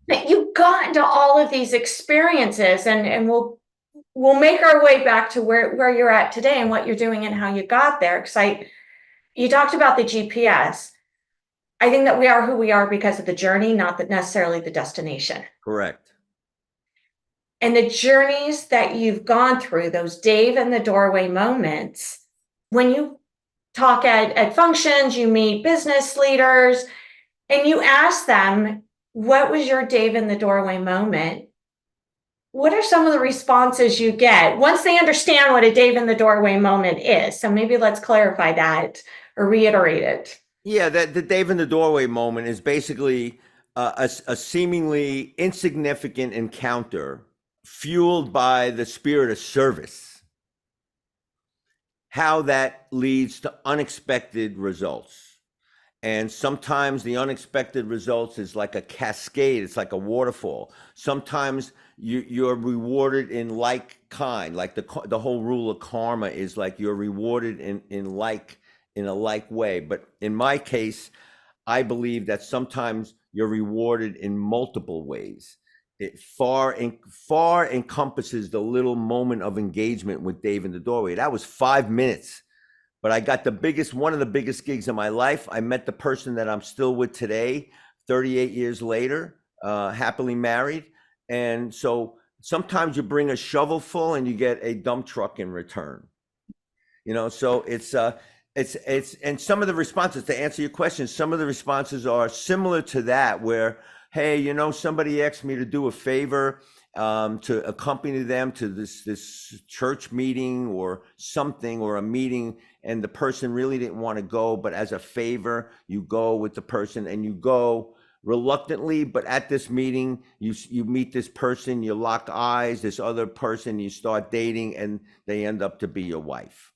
that you've gotten to all of these experiences, and we'll make our way back to where you're at today and what you're doing and how you got there. Because you talked about the GPS. I think that we are who we are because of the journey, not that necessarily the destination. Correct. And the journeys that you've gone through, those Dave in the doorway moments, when you talk at functions, you meet business leaders, and you ask them, what was your Dave in the doorway moment? What are some of the responses you get once they understand what a Dave in the doorway moment is? So maybe let's clarify that or reiterate it. Yeah, that the Dave in the doorway moment is basically a seemingly insignificant encounter fueled by the spirit of service. How that leads to unexpected results. And sometimes the unexpected results is like a cascade, it's like a waterfall. Sometimes you're rewarded in like kind, like the whole rule of karma is like you're rewarded in a like way. But in my case, I believe that sometimes you're rewarded in multiple ways. It far encompasses the little moment of engagement with Dave in the doorway. That was 5 minutes, but I got one of the biggest gigs of my life. I met the person that I'm still with today, 38 years later, happily married. And so sometimes you bring a shovel full and you get a dump truck in return. So and some of the responses, to answer your question, some of the responses are similar to that, where, hey, somebody asked me to do a favor, to accompany them to this church meeting or something, or a meeting, and the person really didn't want to go, but as a favor, you go with the person, and you go reluctantly, but at this meeting, you meet this person, you lock eyes, this other person, you start dating, and they end up to be your wife.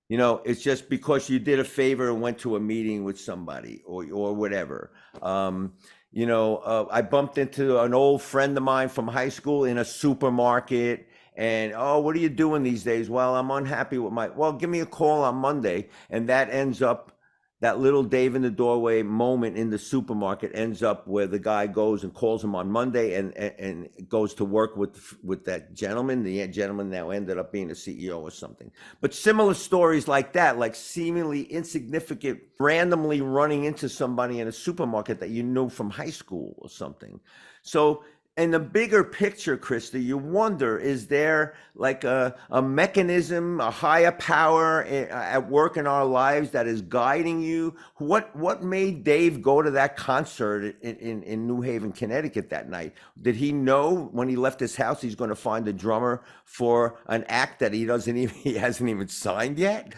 It's just because you did a favor and went to a meeting with somebody, or whatever. I bumped into an old friend of mine from high school in a supermarket, and, oh, what are you doing these days? Well, I'm unhappy with well, give me a call on Monday. And that ends up, that little Dave in the doorway moment in the supermarket ends up where the guy goes and calls him on Monday, and goes to work with that gentleman. The gentleman now ended up being a CEO or something. But similar stories like that, like seemingly insignificant, randomly running into somebody in a supermarket that you knew from high school or something. So in the bigger picture, Krista, you wonder, is there like a mechanism, a higher power at work in our lives that is guiding you? What made Dave go to that concert in New Haven, Connecticut that night? Did he know when he left his house he's going to find a drummer for an act that he hasn't even signed yet?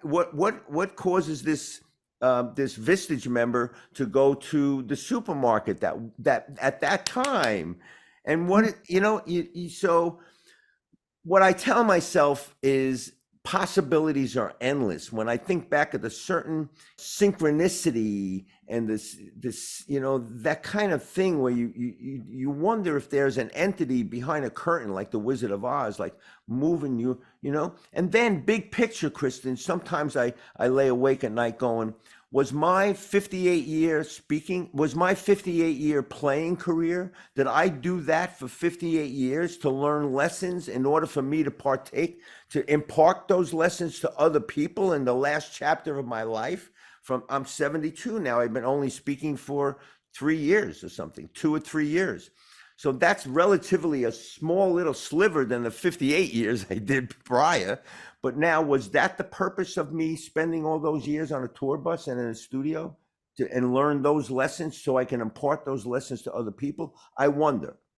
What causes this Vistage member to go to the supermarket that at that time? And so what I tell myself is possibilities are endless. When I think back at the certain synchronicity and that kind of thing, where you wonder if there's an entity behind a curtain, like the Wizard of Oz, like moving you. And then big picture, Kristen, sometimes I lay awake at night going, was my 58-year playing career, did I do that for 58 years to learn lessons in order for me to impart those lessons to other people in the last chapter of my life? I'm 72 now. I've been only speaking for 3 years or something, 2 or 3 years. So that's relatively a small little sliver than the 58 years I did prior. But now, was that the purpose of me spending all those years on a tour bus and in a studio and learn those lessons so I can impart those lessons to other people? I wonder.